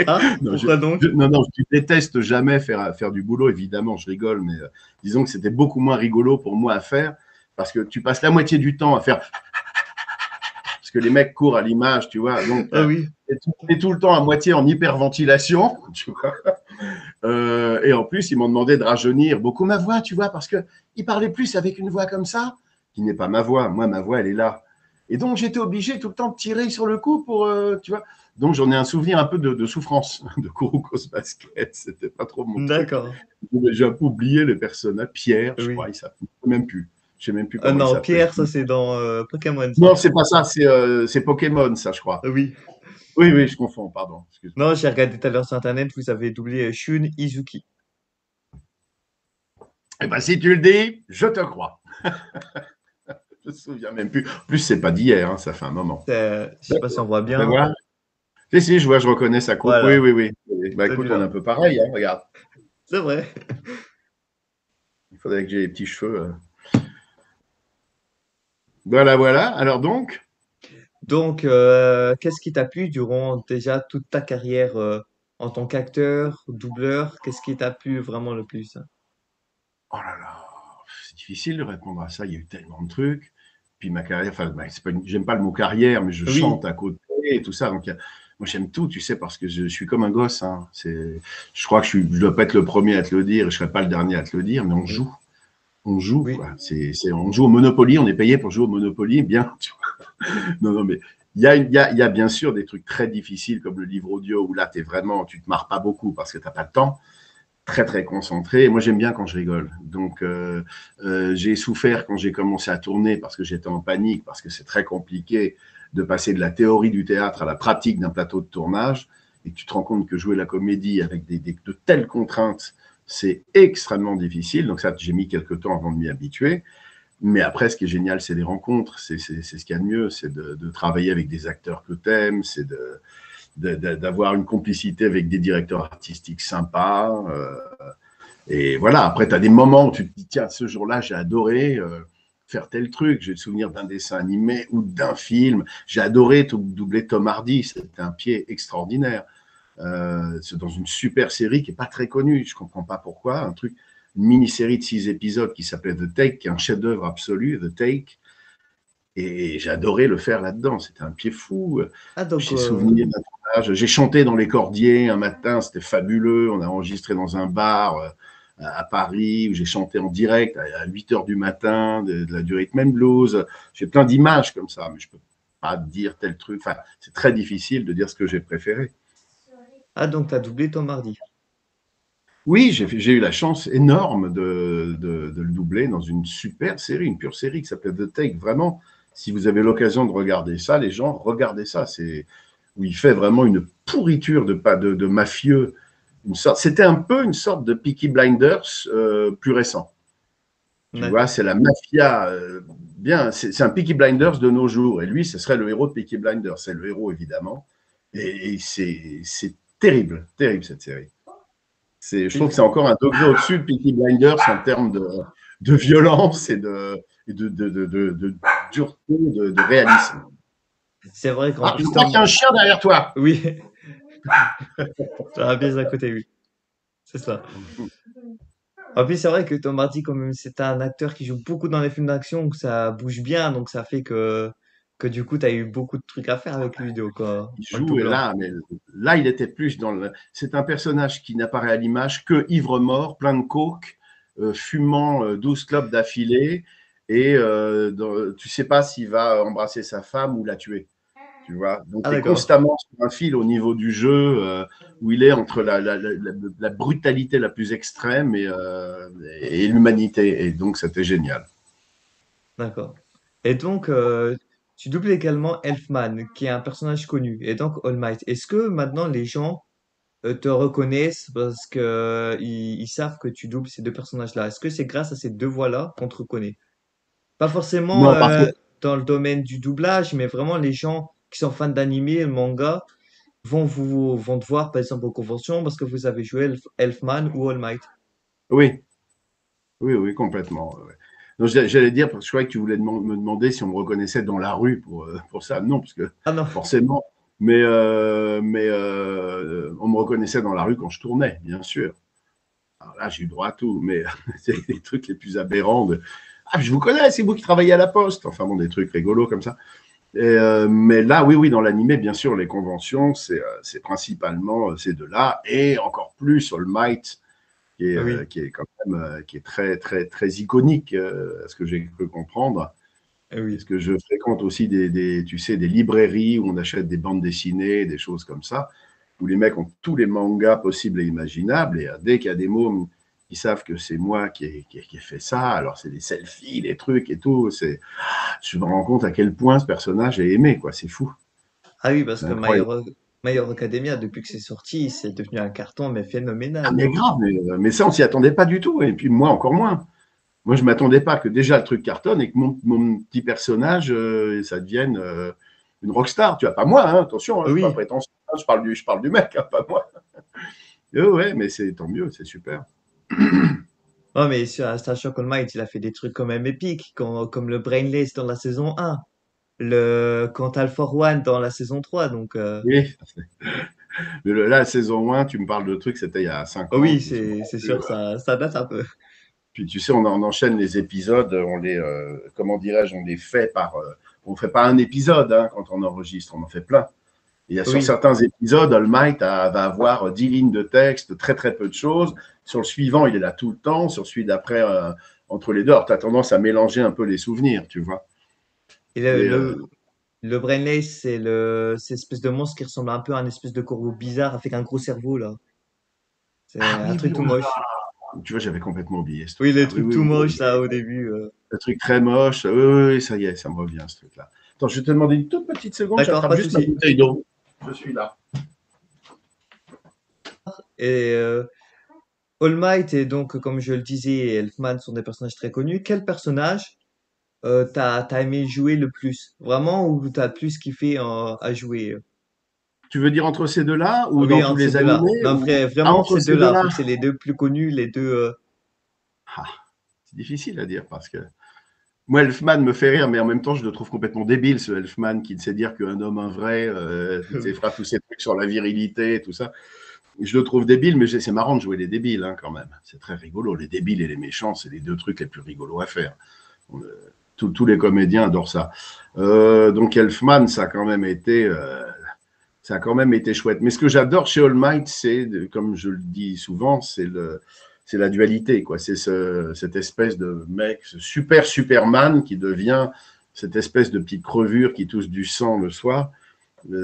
Ah, Non, pourquoi donc? non, non, je déteste jamais faire du boulot, évidemment, je rigole, mais disons que c'était beaucoup moins rigolo pour moi à faire, parce que tu passes la moitié du temps à faire, parce que les mecs courent à l'image, tu vois, donc Ah oui, tu es tout le temps à moitié en hyperventilation, tu vois. Et en plus, ils m'ont demandé de rajeunir beaucoup ma voix, tu vois, parce qu'ils parlaient plus avec une voix comme ça, qui n'est pas ma voix. Moi, ma voix, elle est là. Et donc, j'étais obligé tout le temps de tirer sur le coup pour, tu vois. Donc, j'en ai un souvenir un peu de souffrance de Kurokos Basket. C'était pas trop mon truc. d'accord. J'ai un peu oublié le personnage. Pierre, je crois, Oui. il s'appelle. Même plus. Je sais même plus Ah comment il non, s'appelait. Pierre, ça c'est dans Pokémon, ça. Non, c'est pas ça. C'est Pokémon, ça, je crois. Oui. Oui, oui, je confonds. Pardon. Excuse-moi. Non, j'ai regardé tout à l'heure sur Internet, vous avez doublé Shun Izuki. Eh ben, si tu le dis, je te crois. Je me souviens même plus. En plus, c'est pas d'hier, hein, ça fait un moment. Je sais pas si on voit Ben bien. voilà. Si, si, je vois, je reconnais sa coupe. Oui, Voilà, oui, oui. Oui. Bah écoute, on est un celui-là. peu pareil, hein, regarde. C'est vrai. Il faudrait que j'ai les petits cheveux. Voilà, voilà. Alors donc, Donc, qu'est-ce qui t'a plu durant déjà toute ta carrière en tant qu'acteur, doubleur? Qu'est-ce qui t'a plu vraiment le plus? oh là là, c'est difficile de répondre à ça. Il y a eu tellement de trucs. Puis ma carrière, enfin, j'aime pas le mot carrière, mais je chante Oui, à côté et tout ça. Donc, moi, j'aime tout, tu sais, parce que je suis comme un gosse. Hein. Je crois que je dois pas être le premier à te le dire et je serai pas le dernier à te le dire, mais on oui, joue. On joue, oui. quoi. On joue au Monopoly, on est payé pour jouer au Monopoly, bien. Non, non, mais il y a bien sûr des trucs très difficiles comme le livre audio où là, tu te marres pas beaucoup parce que tu n'as pas le temps, très, très concentré. Et moi, j'aime bien quand je rigole. Donc, j'ai souffert quand j'ai commencé à tourner parce que j'étais en panique, parce que c'est très compliqué de passer de la théorie du théâtre à la pratique d'un plateau de tournage. Et tu te rends compte que jouer la comédie avec de telles contraintes, c'est extrêmement difficile. Donc ça, j'ai mis quelques temps avant de m'y habituer. Mais après, ce qui est génial, c'est les rencontres. C'est ce qu'il y a de mieux. C'est de travailler avec des acteurs que tu aimes. C'est d'avoir une complicité avec des directeurs artistiques sympas. Et voilà, après, tu as des moments où tu te dis, tiens, ce jour-là, j'ai adoré faire tel truc. J'ai le souvenir d'un dessin animé ou d'un film. J'ai adoré doubler Tom Hardy. C'était un pied extraordinaire. C'est dans une super série qui n'est pas très connue. Je ne comprends pas pourquoi. Une mini-série de 6 épisodes qui s'appelait The Take, qui est un chef-d'œuvre absolu, The Take. Et j'ai adoré le faire là-dedans. C'était un pied fou. Ah, donc, J'ai souvenir d'un tournage. J'ai chanté dans les Cordiers un matin. C'était fabuleux. On a enregistré dans un bar à Paris où j'ai chanté en direct à 8 heures du matin du rhythm and blues. J'ai plein d'images comme ça, mais je ne peux pas dire tel truc. Enfin, c'est très difficile de dire ce que j'ai préféré. donc tu as doublé Tom Hardy. Oui, j'ai eu la chance énorme de le doubler dans une super série, une pure série qui s'appelait The Take. Vraiment, si vous avez l'occasion de regarder ça, les gens, regardez ça. C'est où il fait vraiment une pourriture de mafieux. C'était un peu une sorte de Peaky Blinders plus récent. Tu vois, D'accord. c'est la mafia. Bien, c'est un Peaky Blinders de nos jours. Et lui, ce serait le héros de Peaky Blinders. C'est le héros, évidemment. Et c'est terrible, terrible cette série. Je trouve que c'est encore un degré au-dessus de Peaky Blinders en termes de violence et de dureté, de réalisme. C'est vrai qu'en Ah, je plus, crois qu'il y a un chien derrière toi. Oui, j'en ai bien à côté, oui. C'est ça. En plus, c'est vrai que Tom Hardy, quand même, c'est un acteur qui joue beaucoup dans les films d'action, où ça bouge bien, donc ça fait que du coup, tu as eu beaucoup de trucs à faire avec lui, donc, Il en le joue et doublant. mais là, il était plus dans le. C'est un personnage qui n'apparaît à l'image que ivre-mort, plein de coke, fumant 12 clopes d'affilée, et tu sais pas s'il va embrasser sa femme ou la tuer. Tu vois, donc Ah, tu es d'accord. constamment sur un fil au niveau du jeu où il est entre la brutalité la plus extrême et l'humanité. Et donc, c'était génial. D'accord. Et donc, tu doubles également Elfman, qui est un personnage connu, et donc All Might. Est-ce que maintenant les gens te reconnaissent parce que ils savent que tu doubles ces deux personnages-là? Est-ce que c'est grâce à ces deux voix-là qu'on te reconnaît? Pas forcément Non, parce que dans le domaine du doublage, mais vraiment les gens qui sont fans d'anime, manga, vont te voir par exemple aux conventions parce que vous avez joué Elfman ou All Might. oui, oui, oui, complètement. Ouais. Donc, j'allais dire, parce que je croyais que tu voulais me demander si on me reconnaissait dans la rue pour ça. Non, parce que Ah non, forcément, on me reconnaissait dans la rue quand je tournais, bien sûr. Alors là, j'ai eu droit à tout, mais c'est les trucs les plus aberrants de ah, je vous connais, c'est vous qui travaillez à la poste. Enfin bon, des trucs rigolos comme ça. Mais là, oui, oui, dans l'animé, bien sûr, les conventions, c'est principalement ces deux-là, et encore plus All Might, oui, qui est quand même qui est très, très, très iconique, à ce que j'ai cru comprendre. Parce oui, que je fréquente aussi tu sais, des librairies où on achète des bandes dessinées, des choses comme ça, où les mecs ont tous les mangas possibles et imaginables. Et dès qu'il y a des mômes qui savent que c'est moi qui ai fait ça, alors c'est des selfies, des trucs et tout. Je me rends compte à quel point ce personnage est aimé, quoi. C'est fou. ah oui, parce C'est que incroyable. My Hero Academia, depuis que c'est sorti, c'est devenu un carton mais Ah, phénoménal. mais grave, mais ça, on s'y attendait pas du tout. Et puis moi, encore moins. Moi, je m'attendais pas que déjà le truc cartonne et que mon petit personnage, ça devienne une rockstar. Tu vois, pas moi, hein, attention, hein, je suis pas Oui, prétentieux, hein, je parle du mec, hein, pas moi. Ouais, mais c'est tant mieux, c'est super. oh, mais sachant qu'All Might, il a fait des trucs quand même épiques, comme le Brainless dans la saison 1, le Quantal for One dans la saison 3, donc Oui, mais là, la saison 1, tu me parles de trucs, c'était il y a oh 5 ans, oui, je me souviens c'est plus. sûr, ça date un peu. Puis tu sais, on enchaîne les épisodes, comment dirais-je, on les fait on ne fait pas un épisode hein, quand on enregistre, on en fait plein. Il y a sur Oui. certains épisodes, All Might va avoir 10 lignes de texte, très très peu de choses. Sur le suivant, il est là tout le temps. Sur celui d'après, entre les deux, tu as tendance à mélanger un peu les souvenirs, tu vois. Et Et, le Brainless, c'est espèce de monstre qui ressemble un peu à un espèce de corbeau bizarre avec un gros cerveau, là. C'est ah un oui, truc oui, tout oh là moche. là. Tu vois, j'avais complètement oublié ce Oui, les truc-là. Oui, trucs oui, tout oui, moches, oui. là, au début. Le truc très moche. Oui, oui, oui, ça y est, ça me revient, ce truc-là. Attends, je vais te demander une toute petite seconde, D'accord, j'attrape pas de juste ma souci. bouteille d'eau. Je suis là. Et All Might et donc, comme je le disais, et Elfman sont des personnages très connus. Quel personnage t'as aimé jouer le plus? Vraiment, ou t'as plus kiffé à jouer? Tu veux dire entre ces deux-là ou Oui, dans tous entre ces les deux-là. animés Non, ou ah, vraiment entre ces ces deux-là, deux-là? vu que c'est les deux plus connus, les deux. Ah, c'est difficile à dire parce que moi, Elfman me fait rire, mais en même temps, je le trouve complètement débile, ce Elfman qui sait dire qu'un homme, un vrai, fera tous ces trucs sur la virilité et tout ça. Je le trouve débile, mais c'est marrant de jouer les débiles hein, quand même. C'est très rigolo. Les débiles et les méchants, c'est les deux trucs les plus rigolos à faire. Tous les comédiens adorent ça. Donc Elfman, ça a quand même été chouette. Mais ce que j'adore chez All Might, c'est, comme je le dis souvent, c'est la dualité, quoi. C'est cette espèce de mec, ce super Superman qui devient cette espèce de petite crevure qui tousse du sang le soir.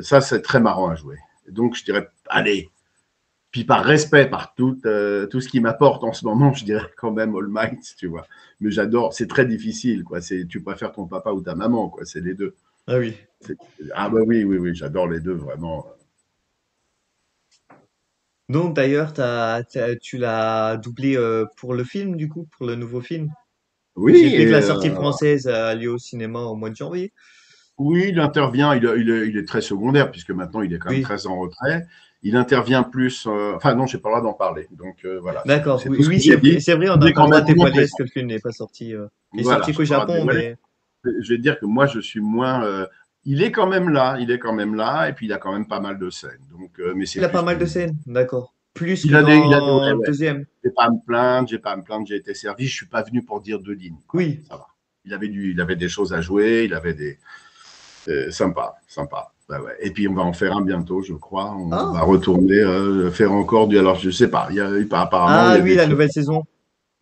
Ça, c'est très marrant à jouer. Donc, je dirais, allez. Puis par respect, par tout ce qui m'apporte en ce moment, je dirais quand même All Might, tu vois. Mais j'adore, c'est très difficile, quoi. Tu préfères ton papa ou ta maman, quoi. C'est les deux. Ah oui. Ah bah oui, oui, oui, j'adore les deux, vraiment. Donc d'ailleurs, tu l'as doublé pour le film, du coup, pour le nouveau film. J'ai Oui, vu que la sortie française a lieu au cinéma au mois de janvier. oui, il intervient, il est très secondaire, puisque maintenant il est quand même Oui, très en retrait. Il intervient plus. Enfin, non, j'ai pas le droit d'en parler. Donc voilà, d'accord. c'est Oui, tout ce oui, que j'ai dit. c'est vrai, on Je n'a vais pas le quand droit même de dévoiler montrer est-ce ça. que le film n'est pas sorti. Il est Voilà, sorti je qu'au n'ai pas le droit de Japon, dévoiler. mais Je vais te dire que moi, je suis moins. Il est quand même là, il est quand même là, et puis il a quand même pas mal de scènes. Donc, mais c'est il a pas plus mal de du. scènes, d'accord. Plus que Ouais, dans le ouais. deuxième. J'ai pas à me plaindre, j'ai pas à me plaindre, j'ai été servi. Je suis pas venu pour dire deux lignes, quoi. Oui. Ça va. Il avait des choses à jouer, il avait des. Sympa, sympa. Bah ouais. Et puis on va en faire un bientôt, je crois. On va Ah, retourner faire encore du. Alors je sais pas. Apparemment il y ah a oui, des la trucs. nouvelle saison.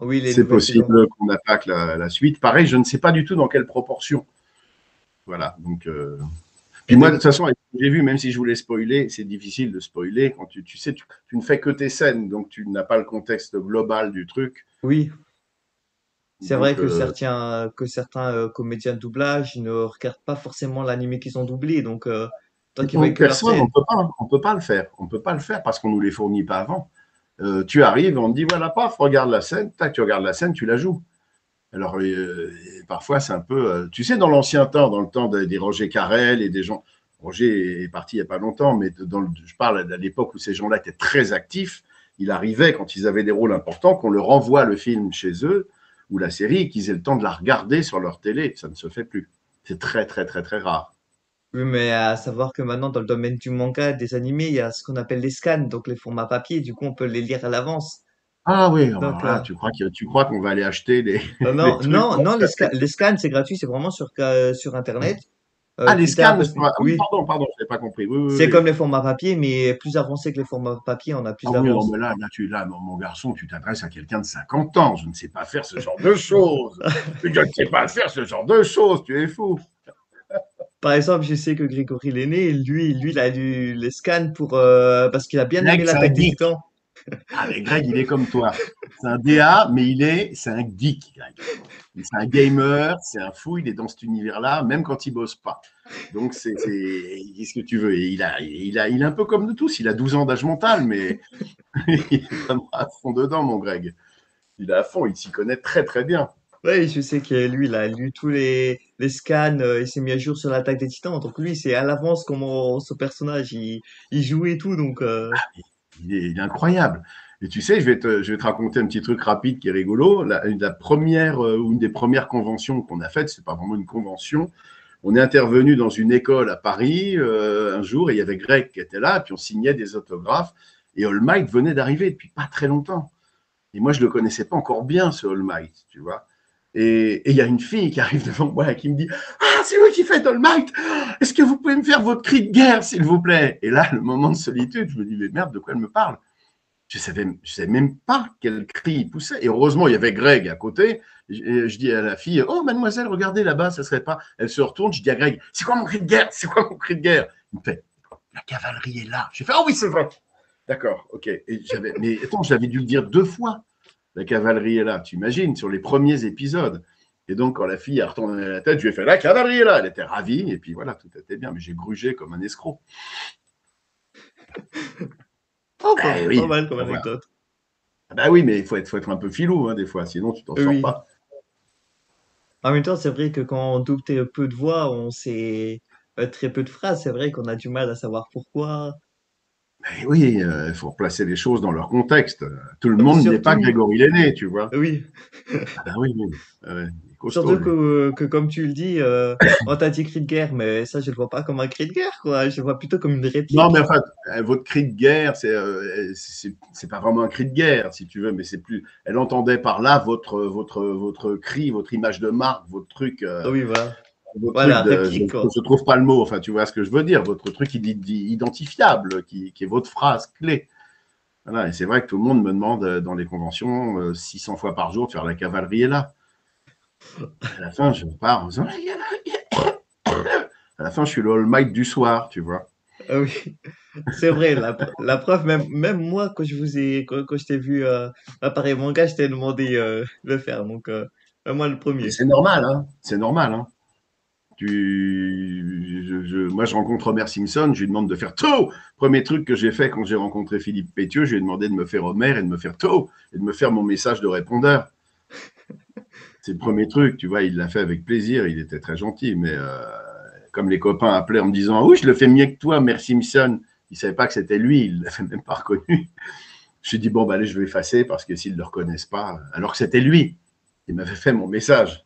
Oui, les C'est nouvelles saisons. possible qu'on attaque la suite. Pareil, je ne sais pas du tout dans quelle proportion. Voilà. Donc puis Et moi de toute de... façon, avec ce que j'ai vu, même si je voulais spoiler, c'est difficile de spoiler quand tu sais, tu ne fais que tes scènes, donc tu n'as pas le contexte global du truc. Oui, c'est vrai Donc que certains comédiens de doublage ne regardent pas forcément l'animé qu'ils ont doublé, donc tant qu'ils voient que leur personne, scène. on peut pas le faire. On peut pas le faire parce qu'on nous les fournit pas avant. Tu arrives, on te dit voilà, paf, regarde la scène, tac, tu regardes la scène, tu la joues. Alors, parfois, c'est un peu. Tu sais, dans l'ancien temps, dans le temps des Roger Carrel et des gens. Roger est parti il n'y a pas longtemps, mais je parle à l'époque où ces gens-là étaient très actifs. Il arrivait, quand ils avaient des rôles importants, qu'on leur envoie le film chez eux ou la série et qu'ils aient le temps de la regarder sur leur télé. Ça ne se fait plus. C'est très, très, très, très rare. Oui, mais à savoir que maintenant, dans le domaine du manga, des animés, il y a ce qu'on appelle les scans, donc les formats papier, du coup, on peut les lire à l'avance. Ah oui, alors Donc, là, tu crois qu'on va aller acheter des non, trucs. les scans, c'est gratuit, c'est vraiment sur Internet. Ah, les Tu scans, tapes, ah oui, oui, pardon, je n'avais pas compris. Oui, oui, c'est oui. comme les formats papier, mais plus avancé que les formats papier, on a plus Ah oui, non, d'avance. mais là, mon garçon, tu t'adresses à quelqu'un de 50 ans. Je ne sais pas faire ce genre de choses. Je ne sais pas faire ce genre de choses. Tu es fou. Par exemple, je sais que Grégory Lenné, lui, il a lu les scans parce qu'il a bien Greg, aimé c'est un l'attaque des geek. Titans. Ah, mais Greg, il est comme toi. C'est un DA, mais c'est un geek, Greg. C'est un gamer, c'est un fou, il est dans cet univers-là, même quand il bosse pas. Donc, qu'est-ce que tu veux? Et il est un peu comme nous tous. Il a 12 ans d'âge mental, mais il est vraiment à fond dedans, mon Greg. Il est à fond, il s'y connaît très, très bien. Oui, je sais que lui, il a lu tous les scans, il s'est mis à jour sur l'attaque des Titans. Donc lui, c'est à l'avance comment ce personnage, il joue et tout. Donc, Il est incroyable. Et tu sais, je vais te raconter un petit truc rapide qui est rigolo. La première, ou une des premières conventions qu'on a faites, c'est pas vraiment une convention. On est intervenu dans une école à Paris un jour et il y avait Greg qui était là, et puis on signait des autographes. Et All Might venait d'arriver depuis pas très longtemps. Et moi, je le connaissais pas encore bien, ce All Might, tu vois. Et il y a une fille qui arrive devant moi et qui me dit ah, c'est vous qui faites All Might. Est-ce que vous pouvez me faire votre cri de guerre, s'il vous plaît? Et là, le moment de solitude, je me dis mais merde, de quoi elle me parle? Je savais même pas quel cri il poussait. Et heureusement, il y avait Greg à côté. Je dis à la fille oh, mademoiselle, regardez là-bas, ça serait pas. Elle se retourne, je dis à Greg c'est quoi mon cri de guerre? C'est quoi mon cri de guerre? Il me fait la cavalerie est là. J'ai fait oh oui, c'est vrai. D'accord, ok. Mais attends, j'avais dû le dire 2 fois. La cavalerie est là. Tu imagines, sur les premiers épisodes. Et donc, quand la fille a retourné la tête, je lui ai fait la cavalerie est là. Elle était ravie. Et puis voilà, tout était bien. Mais j'ai grugé comme un escroc. oh, Ben pas oui, mal comme faut voir. anecdote. Ben oui, mais faut être un peu filou, hein, des fois. Sinon, tu t'en sors Oui. pas. En même temps, c'est vrai que quand on double très peu de voix, on sait très peu de phrases. C'est vrai qu'on a du mal à savoir pourquoi. Et oui, il faut replacer les choses dans leur contexte. Tout le monde n'est pas Surtout, Grégory Lenné, tu vois. oui, Ah ben oui, oui. Il est costaud, surtout lui. que comme tu le dis, on t'a dit cri de guerre, mais ça, je le vois pas comme un cri de guerre, quoi. Je le vois plutôt comme une Non, mais réplique. enfin, votre cri de guerre, c'est pas vraiment un cri de guerre, si tu veux, mais c'est plus. Elle entendait par là votre cri, votre image de marque, Oui, voilà. votre truc Voilà, de. réplique, quoi. Je trouve pas le mot. Enfin, tu vois ce que je veux dire. Votre truc identifiable, qui est votre phrase clé. Voilà, et c'est vrai que tout le monde me demande dans les conventions 600 fois par jour de faire la cavalerie est là. À la fin, je pars en disant, à la fin, je suis le All Might du soir, tu vois. Ah oui, c'est vrai, la preuve, même moi, quand je t'ai vu apparaître mon gars, je t'ai demandé de le faire, donc moi le Mais premier. c'est normal, hein. C'est normal, hein. Moi, je rencontre Homer Simpson, je lui demande de faire tout. Premier truc que j'ai fait quand j'ai rencontré Philippe Pétieux, je lui ai demandé de me faire Homer et de me faire tout, et de me faire mon message de répondeur. C'est le premier truc, tu vois, il l'a fait avec plaisir, il était très gentil, mais comme les copains appelaient en me disant ah oui, je le fais mieux que toi, Homer Simpson, ils ne savaient pas que c'était lui, ils ne l'avaient même pas reconnu. Je lui ai dit bon, bah, allez, je vais effacer parce que s'ils ne le reconnaissent pas, alors que c'était lui, il m'avait fait mon message.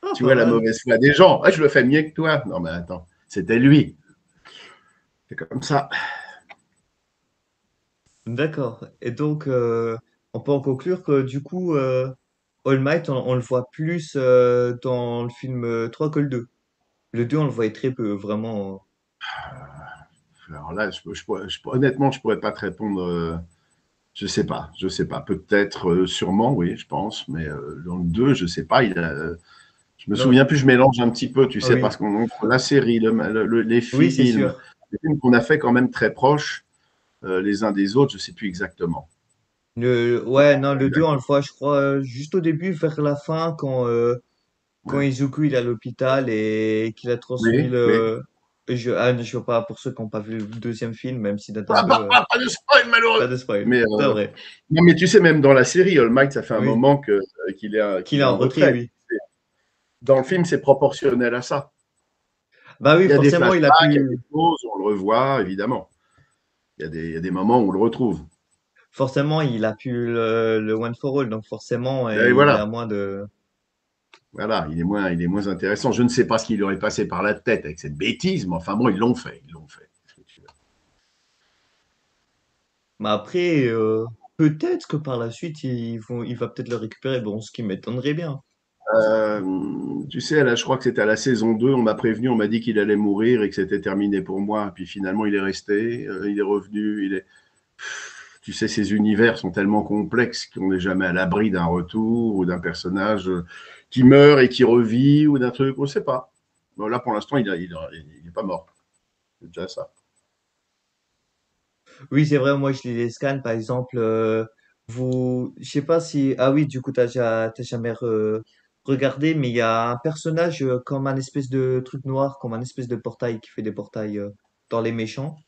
Ah, Tu pas vois la mal. mauvaise foi des gens. Ah, je le fais mieux que toi. Non, mais attends, c'était lui. C'est comme ça. D'accord. Et donc, on peut en conclure que du coup, All Might, on le voit plus dans le film 3 que le 2. Le 2, on le voyait très peu, vraiment. Alors là, honnêtement, je pourrais pas te répondre. Je sais pas, je sais pas. Peut-être, sûrement, oui, je pense. Mais dans le 2, je sais pas. Je me Non. souviens plus. Je mélange un petit peu, tu Ah sais, oui, parce qu'on entre la série, oui, c'est sûr. les films qu'on a fait quand même très proches les uns des autres. Je sais plus exactement. Ouais, non, le 2, on le voit, je crois, juste au début, vers la fin, quand Ouais. Izuku il est à l'hôpital et qu'il a transmis Oui, oui. le. Je veux pas, pour ceux qui n'ont pas vu le deuxième film, même s'il date un Ah, peu, pas de spoil, pas malheureux. de spoil. Mais C'est vrai. non, mais tu sais, même dans la série, All Might, ça fait un Oui. moment Qu'il qu'il est est en en retrait, retraite. oui. Dans le film, c'est proportionnel à ça. Bah oui, Il y a des forcément, il a flashbacks, il y a pu. des choses, on le revoit, évidemment. Il y a des moments où on le retrouve. Forcément, il a pu le One for All, donc forcément, Et il a voilà, moins de. voilà, il est moins intéressant. Je ne sais pas ce qui lui aurait passé par la tête avec cette bêtise, mais enfin bon, ils l'ont fait, ils l'ont fait. Mais après, peut-être que par la suite, il va peut-être le récupérer. Bon, ce qui m'étonnerait bien. Tu sais, là, je crois que c'était à la saison 2. On m'a prévenu, on m'a dit qu'il allait mourir et que c'était terminé pour moi. Puis finalement, il est resté, il est revenu, tu sais, ces univers sont tellement complexes qu'on n'est jamais à l'abri d'un retour ou d'un personnage qui meurt et qui revit ou d'un truc, on ne sait pas. Bon, là, pour l'instant, il est pas mort. C'est déjà ça. Oui, c'est vrai, moi, je lis les scans, par exemple. Je sais pas si. Ah oui, du coup, t'as jamais regardé, mais il y a un personnage comme un espèce de truc noir, comme un espèce de portail qui fait des portails dans les méchants.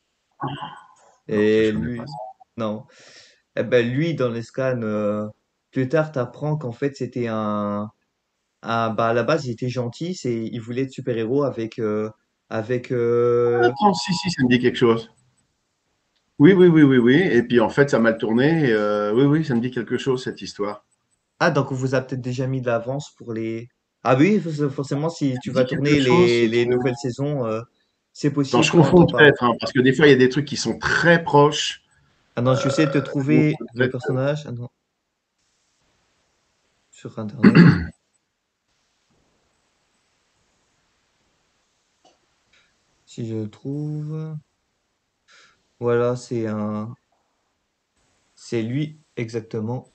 Non, ça, Et je connais pas. lui, non. Eh ben, lui, dans les scans, plus tard, t'apprends qu'en fait, c'était bah, à la base, il était gentil, il voulait être super-héros avec, Attends, si, ça me dit quelque chose. Oui, oui, oui, oui, oui. Et puis, en fait, ça a mal tourné. Oui, oui, ça me dit quelque chose, cette histoire. ah, donc on vous a peut-être déjà mis de l'avance pour les. Ah oui, forcément, si Ça tu me vas dit quelque tourner chose, ce les truc. nouvelles saisons, c'est Attends, possible je qu'on confonds t'en parle. peut-être, hein, parce que des fois, il y a des trucs qui sont très proches. Ah non, je sais te Donc, trouver le peut-être, personnage. Ah non, sur Internet. Si je le trouve. Voilà, c'est lui exactement.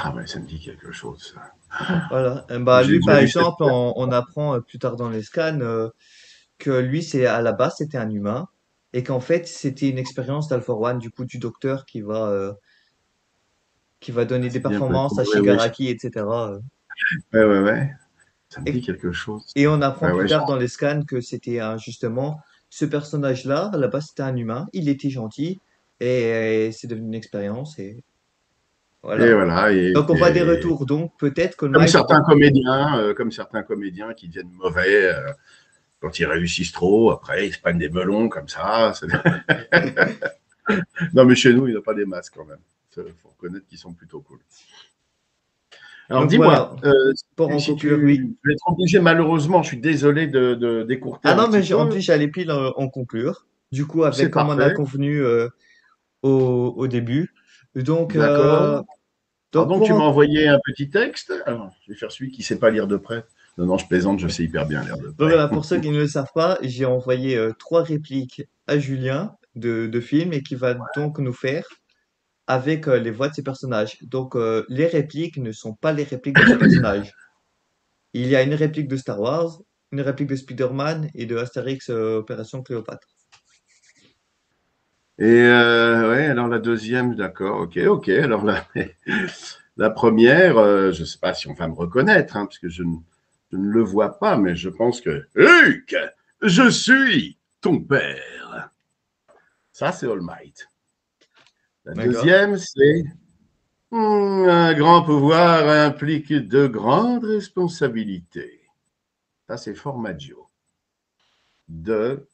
ah ouais, ça me dit quelque chose, ça. Voilà. Bah J'ai lui, déjà par vu cette. exemple, on apprend plus tard dans les scans que lui, c'est à la base, c'était un humain et qu'en fait, c'était une expérience d'Alpha One, du coup, du docteur qui va donner des C'est bien possible. performances à Ouais, ouais, Shigaraki, etc. ouais, ouais, ouais. Ça me dit Et, quelque chose. et on apprend Ouais, plus ouais. tard dans les scans que c'était justement ce personnage-là, là-bas, c'était un humain, il était gentil, et c'est devenu une expérience. Et Et Voilà. voilà. Donc on voit des retours. Donc peut-être que Comme certains comédiens qui deviennent mauvais quand ils réussissent trop, après ils se prennent des melons comme ça. Non, mais chez nous, il n'y a pas des masses quand même. Il faut reconnaître qu'ils sont plutôt cool. Alors Donc dis-moi, voilà. Pour en si conclure, oui. tu vas être obligé, malheureusement, je suis désolé d'écourter Ah un non, mais petit en peu, plus j'allais pile en conclure. Du coup, avec c'est comme on a parfait, convenu au début. Donc, d'accord. Alors donc donc pour tu m'as en envoyé un petit texte. Alors, je vais faire celui qui ne sait pas lire de près. Non, non, je plaisante, je sais hyper bien lire de Donc près. voilà, pour ceux qui ne le savent pas, j'ai envoyé trois répliques à Julien de films et qui va donc nous faire avec les voix de ces personnages. Donc les répliques ne sont pas les répliques de ces personnages. Il y a une réplique de Star Wars, une réplique de Spider-Man et de Astérix Opération Cléopâtre. Et ouais, alors la deuxième, d'accord, ok, ok. Alors la première, je ne sais pas si on va me reconnaître, hein, parce que je ne le vois pas, mais je pense que Luc, je suis ton père. Ça, c'est All Might. La D'accord? deuxième, c'est un grand pouvoir implique de grandes responsabilités. Ça, c'est Formaggio de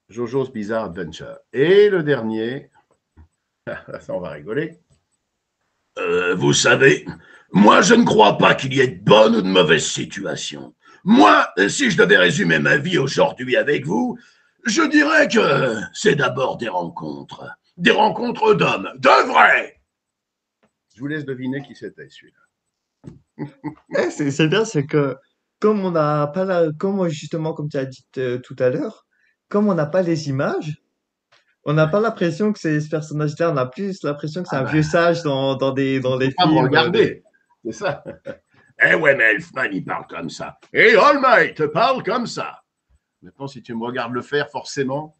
Jojo's Bizarre Adventure. Et le dernier, ça, on va rigoler. Vous savez, moi, je ne crois pas qu'il y ait de bonnes ou de mauvaises situations. Moi, si je devais résumer ma vie aujourd'hui avec vous, je dirais que c'est d'abord des rencontres. Des rencontres d'hommes, de vrais. Je vous laisse deviner qui c'était celui-là. C'est bien, c'est que comme on n'a pas la, comme justement, comme tu as dit tout à l'heure, comme on n'a pas les images, on n'a pas l'impression que c'est ce personnage-là, on a plus l'impression que c'est Ah un bah, vieux sage il dans ne les faut pas me films. regarder. C'est ça. Eh ouais, mais Elfman, il parle comme ça. Et All Might parle comme ça. Maintenant, si tu me regardes le faire, forcément.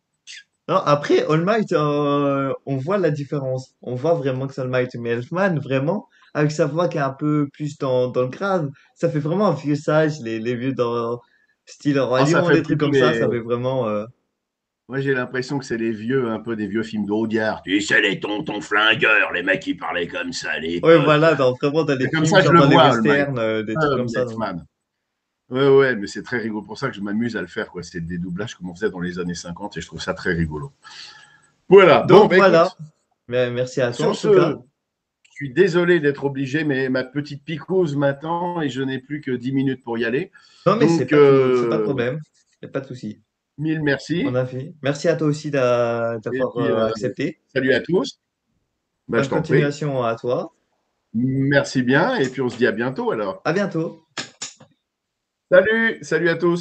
Non, après, All Might, on voit la différence. On voit vraiment que c'est All Might. Mais Elfman, vraiment, avec sa voix qui est un peu plus dans le grave, ça fait vraiment un vieux sage, les vieux dans style Roi Oh, ça Lion, fait des trucs plutôt comme ça fait vraiment. Moi, j'ai l'impression que c'est les vieux, un peu des vieux films d'Audiard. Tu sais, les tontons flingueurs, les mecs qui parlaient comme ça à Ouais, l'époque. voilà, vraiment dans les C'est comme films, ça que je genre le dans les vois, All Might. westerns, des trucs comme ça. Donc. Elfman. Ouais, ouais, mais c'est très rigolo. Pour ça que je m'amuse à le faire, quoi. C'est des doublages comme on faisait dans les années 50 et je trouve ça très rigolo. Voilà. Bon, Donc bah voilà. écoute, Mais merci à toi sur en tout ce, cas. je suis désolé d'être obligé, mais ma petite picouse maintenant et je n'ai plus que 10 minutes pour y aller. Non, mais Donc, c'est pas de problème. Y a pas de souci. mille On merci. a fait. Merci à toi aussi Et d'avoir puis, accepté. salut à tous. Bah, je Bonne t'en prie. continuation à toi. Merci bien. Et puis, on se dit à bientôt alors. À bientôt. Salut, salut à tous.